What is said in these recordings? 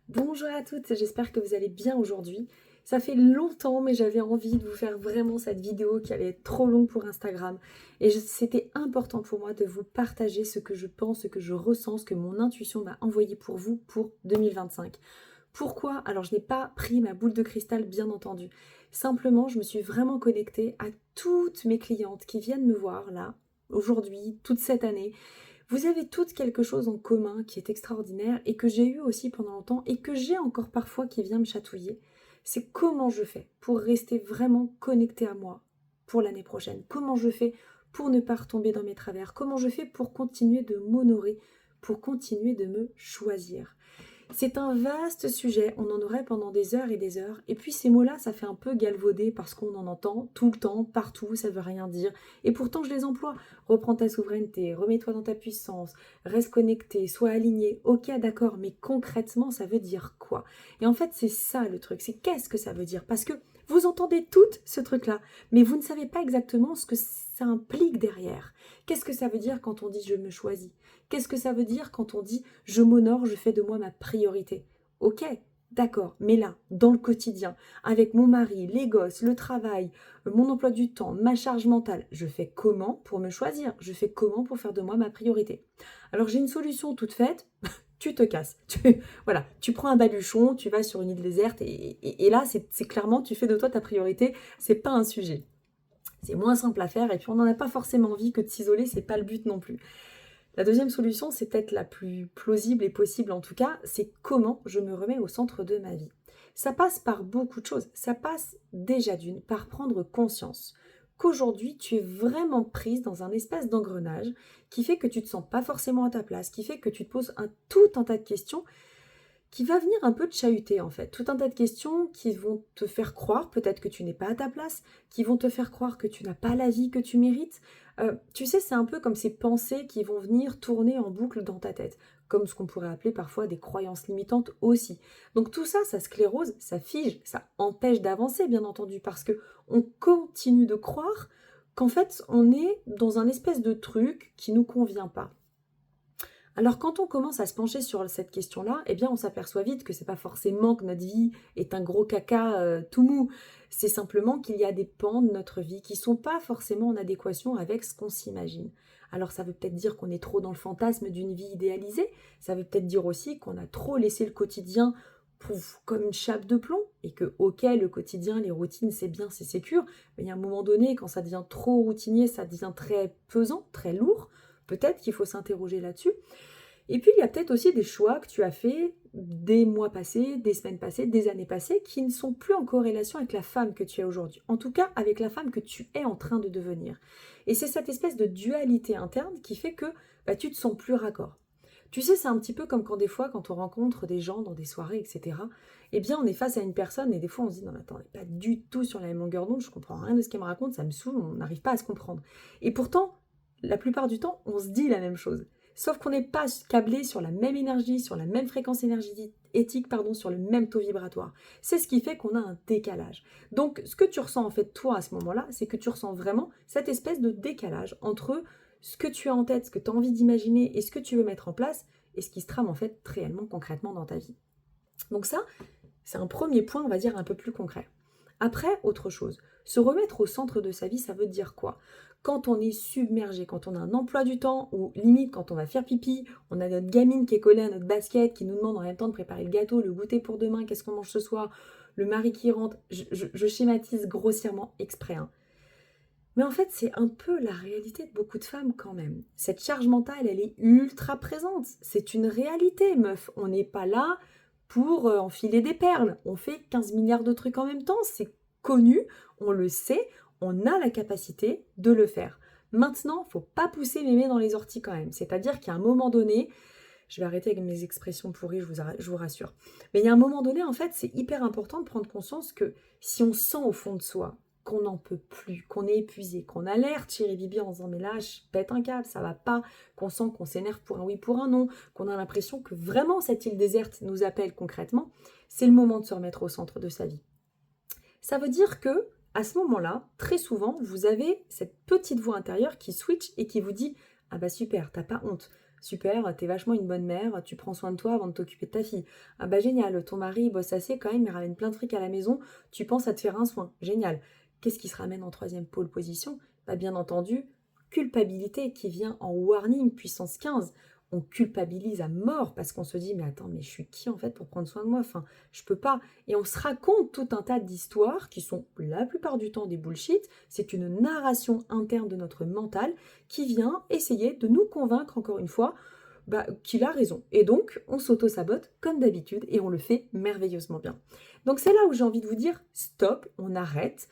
Bonjour à toutes, j'espère que vous allez bien aujourd'hui. Ça fait longtemps, mais j'avais envie de vous faire vraiment cette vidéo qui allait être trop longue pour Instagram. C'était important pour moi de vous partager ce que je pense, ce que je ressens, ce que mon intuition m'a envoyé pour vous pour 2025. Pourquoi? Alors, je n'ai pas pris ma boule de cristal, bien entendu. Simplement, je me suis vraiment connectée à toutes mes clientes qui viennent me voir là, aujourd'hui, toute cette année. Vous avez toutes quelque chose en commun qui est extraordinaire et que j'ai eu aussi pendant longtemps et que j'ai encore parfois qui vient me chatouiller. C'est comment je fais pour rester vraiment connectée à moi pour l'année prochaine. Comment je fais pour ne pas retomber dans mes travers. Comment je fais pour continuer de m'honorer, pour continuer de me choisir. C'est un vaste sujet, on en aurait pendant des heures et des heures. Et puis ces mots-là, ça fait un peu galvauder parce qu'on en entend tout le temps, partout, ça veut rien dire. Et pourtant, je les emploie. Reprends ta souveraineté, remets-toi dans ta puissance, reste connecté, sois aligné. Ok, d'accord, mais concrètement, ça veut dire quoi? Et en fait, c'est ça le truc, c'est qu'est-ce que ça veut dire? Parce que vous entendez tout ce truc-là, mais vous ne savez pas exactement ce que ça implique derrière. Qu'est-ce que ça veut dire quand on dit je me choisis? Qu'est-ce que ça veut dire quand on dit je m'honore, je fais de moi ma priorité? Ok, d'accord, mais là, dans le quotidien, avec mon mari, les gosses, le travail, mon emploi du temps, ma charge mentale, je fais comment pour me choisir? Je fais comment pour faire de moi ma priorité? Alors j'ai une solution toute faite, tu te casses. Voilà, tu prends un baluchon, tu vas sur une île déserte et là, c'est clairement, tu fais de toi ta priorité, c'est pas un sujet. C'est moins simple à faire et puis on n'en a pas forcément envie que de s'isoler, c'est pas le but non plus. La deuxième solution, c'est peut-être la plus plausible et possible en tout cas, c'est comment je me remets au centre de ma vie. Ça passe par beaucoup de choses. Ça passe déjà d'une par prendre conscience qu'aujourd'hui tu es vraiment prise dans un espace d'engrenage qui fait que tu ne te sens pas forcément à ta place, qui fait que tu te poses tout un tas de questions qui va venir un peu te chahuter en fait. Tout un tas de questions qui vont te faire croire peut-être que tu n'es pas à ta place, qui vont te faire croire que tu n'as pas la vie que tu mérites. Tu sais, c'est un peu comme ces pensées qui vont venir tourner en boucle dans ta tête, comme ce qu'on pourrait appeler parfois des croyances limitantes aussi. Donc tout ça, ça sclérose, ça fige, ça empêche d'avancer bien entendu, parce que on continue de croire qu'en fait on est dans un espèce de truc qui nous convient pas. Alors quand on commence à se pencher sur cette question-là, eh bien on s'aperçoit vite que c'est pas forcément que notre vie est un gros caca tout mou. C'est simplement qu'il y a des pans de notre vie qui sont pas forcément en adéquation avec ce qu'on s'imagine. Alors ça veut peut-être dire qu'on est trop dans le fantasme d'une vie idéalisée, ça veut peut-être dire aussi qu'on a trop laissé le quotidien pouf, comme une chape de plomb et que ok le quotidien, les routines c'est bien, c'est sécure, mais il y a un moment donné quand ça devient trop routinier, ça devient très pesant, très lourd. Peut-être qu'il faut s'interroger là-dessus. Et puis, il y a peut-être aussi des choix que tu as faits des mois passés, des semaines passées, des années passées, qui ne sont plus en corrélation avec la femme que tu es aujourd'hui. En tout cas, avec la femme que tu es en train de devenir. Et c'est cette espèce de dualité interne qui fait que tu te sens plus raccord. Tu sais, c'est un petit peu comme quand des fois, quand on rencontre des gens dans des soirées, etc., eh bien, on est face à une personne et des fois, on se dit, non, mais attends, on n'est pas du tout sur la même longueur d'onde, je comprends rien de ce qu'elle me raconte, ça me saoule, on n'arrive pas à se comprendre. Et pourtant, la plupart du temps, on se dit la même chose. Sauf qu'on n'est pas câblé sur la même énergie, sur la même fréquence énergétique, pardon, sur le même taux vibratoire. C'est ce qui fait qu'on a un décalage. Donc, ce que tu ressens en fait, toi, à ce moment-là, c'est que tu ressens vraiment cette espèce de décalage entre ce que tu as en tête, ce que tu as envie d'imaginer et ce que tu veux mettre en place et ce qui se trame en fait réellement, concrètement dans ta vie. Donc ça, c'est un premier point, on va dire, un peu plus concret. Après, autre chose. Se remettre au centre de sa vie, ça veut dire quoi? Quand on est submergé, quand on a un emploi du temps, ou limite quand on va faire pipi, on a notre gamine qui est collée à notre basket, qui nous demande en même temps de préparer le gâteau, le goûter pour demain, qu'est-ce qu'on mange ce soir, le mari qui rentre, je schématise grossièrement exprès. Hein. Mais en fait, c'est un peu la réalité de beaucoup de femmes quand même. Cette charge mentale, elle est ultra présente. C'est une réalité, meuf. On n'est pas là pour enfiler des perles. On fait 15 milliards de trucs en même temps. C'est connu, on le sait, on a la capacité de le faire. Maintenant, faut pas pousser mémé dans les orties quand même. C'est-à-dire qu'à un moment donné, je vais arrêter avec mes expressions pourries, je vous rassure. Mais il y a un moment donné, en fait, c'est hyper important de prendre conscience que si on sent au fond de soi qu'on n'en peut plus, qu'on est épuisé, qu'on a l'air bibi en disant mais là je pète un câble, ça va pas, qu'on sent qu'on s'énerve pour un oui, pour un non, qu'on a l'impression que vraiment cette île déserte nous appelle concrètement, c'est le moment de se remettre au centre de sa vie. Ça veut dire que à ce moment-là, très souvent, vous avez cette petite voix intérieure qui switch et qui vous dit ah bah super, t'as pas honte. Super, t'es vachement une bonne mère, tu prends soin de toi avant de t'occuper de ta fille. Ah bah génial, ton mari il bosse assez quand même, il ramène plein de fric à la maison, tu penses à te faire un soin. Génial. Qu'est-ce qui se ramène en troisième pole position? Bah bien entendu, culpabilité qui vient en warning puissance 15. On culpabilise à mort parce qu'on se dit mais attends, mais je suis qui en fait pour prendre soin de moi? Enfin, je peux pas. Et on se raconte tout un tas d'histoires qui sont la plupart du temps des bullshit. C'est une narration interne de notre mental qui vient essayer de nous convaincre encore une fois qu'il a raison. Et donc, on s'auto-sabote comme d'habitude et on le fait merveilleusement bien. Donc c'est là où j'ai envie de vous dire stop, on arrête.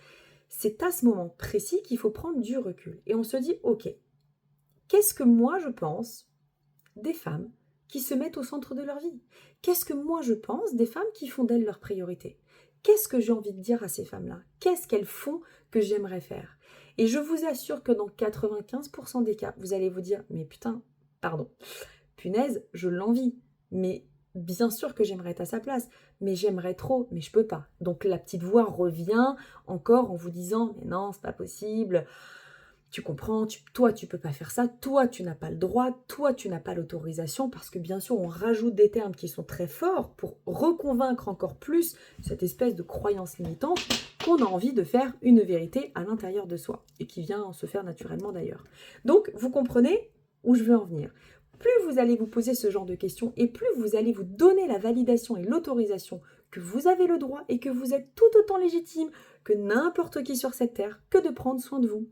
C'est à ce moment précis qu'il faut prendre du recul. Et on se dit, ok, qu'est-ce que moi je pense des femmes qui se mettent au centre de leur vie? Qu'est-ce que moi je pense des femmes qui font d'elles leur priorité? Qu'est-ce que j'ai envie de dire à ces femmes-là? Qu'est-ce qu'elles font que j'aimerais faire? Et je vous assure que dans 95% des cas, vous allez vous dire, mais putain, pardon, punaise, je l'envie. Mais bien sûr que j'aimerais être à sa place, mais j'aimerais trop, mais je peux pas. Donc la petite voix revient encore en vous disant, mais non, c'est pas possible. Tu comprends, toi tu peux pas faire ça, toi tu n'as pas le droit, toi tu n'as pas l'autorisation, parce que bien sûr on rajoute des termes qui sont très forts pour reconvaincre encore plus cette espèce de croyance limitante qu'on a envie de faire une vérité à l'intérieur de soi, et qui vient se faire naturellement d'ailleurs. Donc vous comprenez où je veux en venir. Plus vous allez vous poser ce genre de questions, et plus vous allez vous donner la validation et l'autorisation que vous avez le droit et que vous êtes tout autant légitime que n'importe qui sur cette terre que de prendre soin de vous.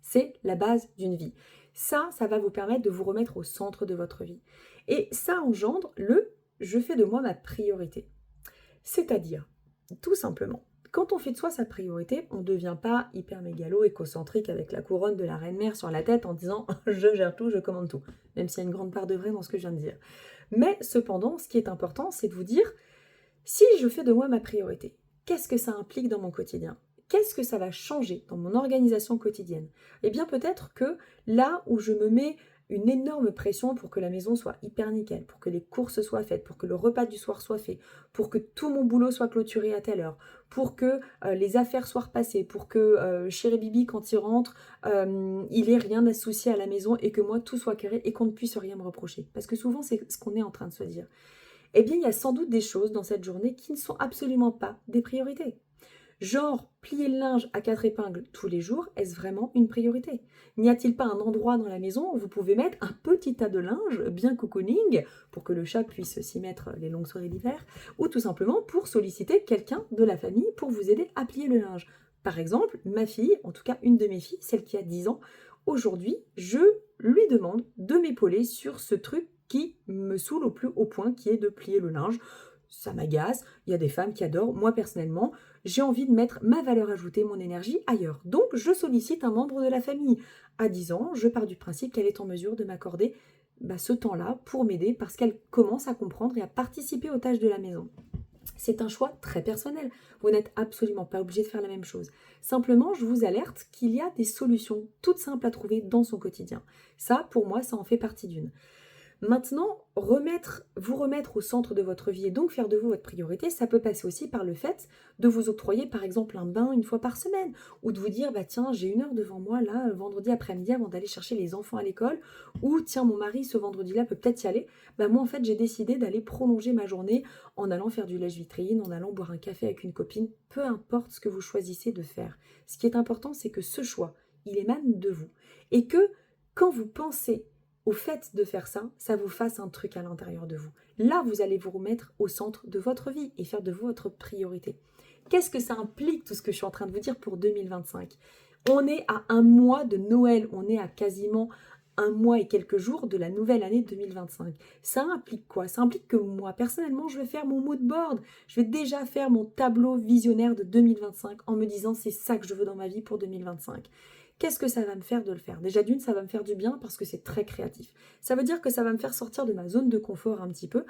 C'est la base d'une vie. Ça va vous permettre de vous remettre au centre de votre vie. Et ça engendre le « je fais de moi ma priorité ». C'est-à-dire, tout simplement, quand on fait de soi sa priorité, on ne devient pas hyper mégalo, écocentrique avec la couronne de la reine-mère sur la tête en disant « je gère tout, je commande tout », même s'il y a une grande part de vrai dans ce que je viens de dire. Mais cependant, ce qui est important, c'est de vous dire « si je fais de moi ma priorité, qu'est-ce que ça implique dans mon quotidien ? Qu'est-ce que ça va changer dans mon organisation quotidienne ? Eh bien peut-être que là où je me mets une énorme pression pour que la maison soit hyper nickel, pour que les courses soient faites, pour que le repas du soir soit fait, pour que tout mon boulot soit clôturé à telle heure, pour que les affaires soient repassées, pour que chéri Bibi, quand il rentre, il ait rien à soucier à la maison et que moi, tout soit carré et qu'on ne puisse rien me reprocher. Parce que souvent, c'est ce qu'on est en train de se dire. Eh bien, il y a sans doute des choses dans cette journée qui ne sont absolument pas des priorités. Genre, plier le linge à 4 épingles tous les jours, est-ce vraiment une priorité? N'y a-t-il pas un endroit dans la maison où vous pouvez mettre un petit tas de linge bien cocooning pour que le chat puisse s'y mettre les longues soirées d'hiver, ou tout simplement pour solliciter quelqu'un de la famille pour vous aider à plier le linge? Par exemple, ma fille, en tout cas une de mes filles, celle qui a 10 ans, aujourd'hui, je lui demande de m'épauler sur ce truc qui me saoule au plus haut point, qui est de plier le linge. Ça m'agace, il y a des femmes qui adorent. Moi, personnellement, j'ai envie de mettre ma valeur ajoutée, mon énergie ailleurs. Donc, je sollicite un membre de la famille. À 10 ans, je pars du principe qu'elle est en mesure de m'accorder ce temps-là pour m'aider parce qu'elle commence à comprendre et à participer aux tâches de la maison. C'est un choix très personnel. Vous n'êtes absolument pas obligé de faire la même chose. Simplement, je vous alerte qu'il y a des solutions toutes simples à trouver dans son quotidien. Ça, pour moi, ça en fait partie d'une. Maintenant, vous remettre au centre de votre vie et donc faire de vous votre priorité, ça peut passer aussi par le fait de vous octroyer par exemple un bain une fois par semaine ou de vous dire tiens, j'ai 1 heure devant moi là, vendredi après-midi avant d'aller chercher les enfants à l'école, ou tiens, mon mari ce vendredi-là peut peut-être y aller. Moi en fait j'ai décidé d'aller prolonger ma journée en allant faire du lèche-vitrine, en allant boire un café avec une copine, peu importe ce que vous choisissez de faire. Ce qui est important, c'est que ce choix, il émane de vous et que quand vous pensez au fait de faire ça, ça vous fasse un truc à l'intérieur de vous. Là, vous allez vous remettre au centre de votre vie et faire de vous votre priorité. Qu'est-ce que ça implique, tout ce que je suis en train de vous dire pour 2025 ? On est à 1 mois de Noël, on est à quasiment 1 mois et quelques jours de la nouvelle année 2025. Ça implique quoi ? Ça implique que moi, personnellement, je vais faire mon mood board. Je vais déjà faire mon tableau visionnaire de 2025 en me disant c'est ça que je veux dans ma vie pour 2025. Qu'est-ce que ça va me faire de le faire ? Déjà d'une, ça va me faire du bien parce que c'est très créatif. Ça veut dire que ça va me faire sortir de ma zone de confort un petit peu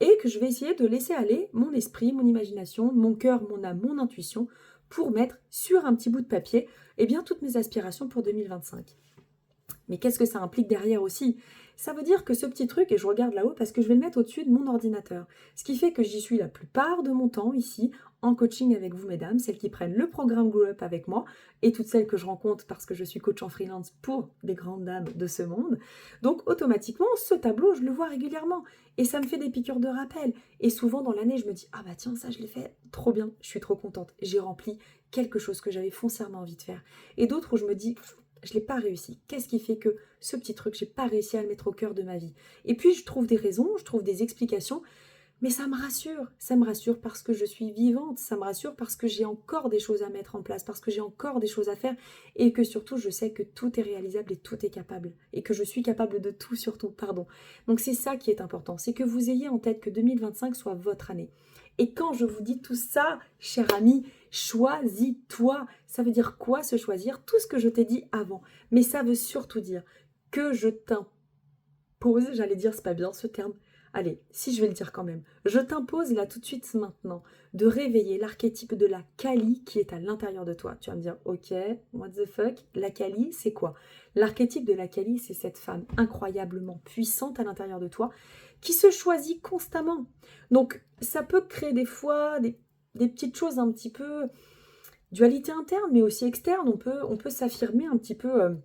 et que je vais essayer de laisser aller mon esprit, mon imagination, mon cœur, mon âme, mon intuition pour mettre sur un petit bout de papier toutes mes aspirations pour 2025. Mais qu'est-ce que ça implique derrière aussi ? Ça veut dire que ce petit truc, et je regarde là-haut parce que je vais le mettre au-dessus de mon ordinateur. Ce qui fait que j'y suis la plupart de mon temps ici, en coaching avec vous, mesdames, celles qui prennent le programme Grow Up avec moi, et toutes celles que je rencontre parce que je suis coach en freelance pour des grandes dames de ce monde. Donc, automatiquement, ce tableau, je le vois régulièrement. Et ça me fait des piqûres de rappel. Et souvent, dans l'année, je me dis, ah bah tiens, ça, je l'ai fait trop bien, je suis trop contente. J'ai rempli quelque chose que j'avais foncièrement envie de faire. Et d'autres où je me dis, je ne l'ai pas réussi. Qu'est-ce qui fait que ce petit truc, j'ai pas réussi à le mettre au cœur de ma vie? Et puis, je trouve des raisons, je trouve des explications, mais ça me rassure parce que je suis vivante, ça me rassure parce que j'ai encore des choses à mettre en place, parce que j'ai encore des choses à faire et que surtout je sais que tout est réalisable et tout est capable et que je suis capable de tout surtout, pardon. Donc c'est ça qui est important, c'est que vous ayez en tête que 2025 soit votre année. Et quand je vous dis tout ça, cher ami, choisis-toi. Ça veut dire quoi se choisir? Tout ce que je t'ai dit avant. Mais ça veut surtout dire que je t'impose, j'allais dire, c'est pas bien ce terme, allez, si je vais le dire quand même, je t'impose là tout de suite maintenant de réveiller l'archétype de la Kali qui est à l'intérieur de toi. Tu vas me dire, ok, what the fuck, la Kali, c'est quoi? L'archétype de la Kali, c'est cette femme incroyablement puissante à l'intérieur de toi qui se choisit constamment. Donc, ça peut créer des fois des petites choses un petit peu dualité interne, mais aussi externe. On peut s'affirmer un petit peu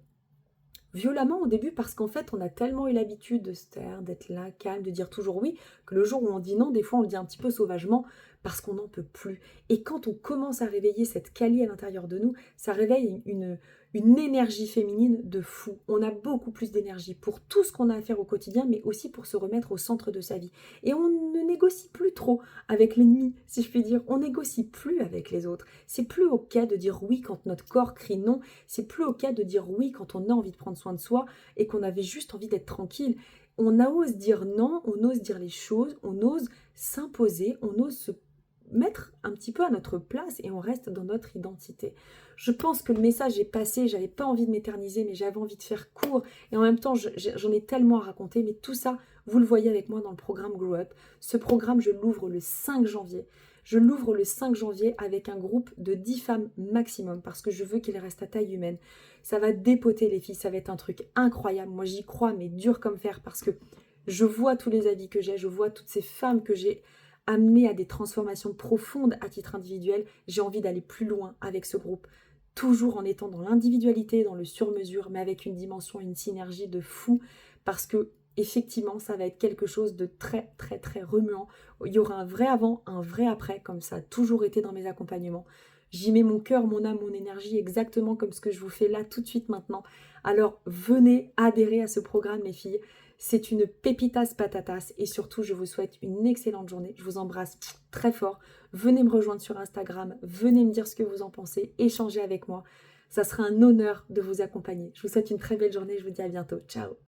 violemment au début parce qu'en fait, on a tellement eu l'habitude de se taire, d'être là, calme, de dire toujours oui, que le jour où on dit non, des fois on le dit un petit peu sauvagement parce qu'on n'en peut plus. Et quand on commence à réveiller cette Kali à l'intérieur de nous, ça réveille une énergie féminine de fou. On a beaucoup plus d'énergie pour tout ce qu'on a à faire au quotidien, mais aussi pour se remettre au centre de sa vie. Et on ne négocie plus trop avec l'ennemi, si je puis dire. On négocie plus avec les autres. C'est plus ok de dire oui quand notre corps crie non. C'est plus ok de dire oui quand on a envie de prendre soin de soi et qu'on avait juste envie d'être tranquille. On ose dire non, on ose dire les choses, on ose s'imposer, on ose se mettre un petit peu à notre place et on reste dans notre identité. Je pense que le message est passé, j'avais pas envie de m'éterniser, mais j'avais envie de faire court et en même temps j'en ai tellement à raconter, mais tout ça, vous le voyez avec moi dans le programme Grow Up. Ce programme, je l'ouvre le 5 janvier. Je l'ouvre le 5 janvier avec un groupe de 10 femmes maximum parce que je veux qu'il reste à taille humaine. Ça va dépoter les filles, ça va être un truc incroyable. Moi j'y crois, mais dur comme fer parce que je vois tous les avis que j'ai, je vois toutes ces femmes que j'ai amenées à des transformations profondes à titre individuel. J'ai envie d'aller plus loin avec ce groupe, toujours en étant dans l'individualité, dans le sur-mesure, mais avec une dimension, une synergie de fou parce que effectivement, ça va être quelque chose de très, très, très remuant. Il y aura un vrai avant, un vrai après, comme ça a toujours été dans mes accompagnements. J'y mets mon cœur, mon âme, mon énergie, exactement comme ce que je vous fais là tout de suite maintenant. Alors, venez adhérer à ce programme, les filles. C'est une pépitas patatas et surtout, je vous souhaite une excellente journée. Je vous embrasse très fort. Venez me rejoindre sur Instagram, venez me dire ce que vous en pensez, échangez avec moi. Ça sera un honneur de vous accompagner. Je vous souhaite une très belle journée, je vous dis à bientôt. Ciao!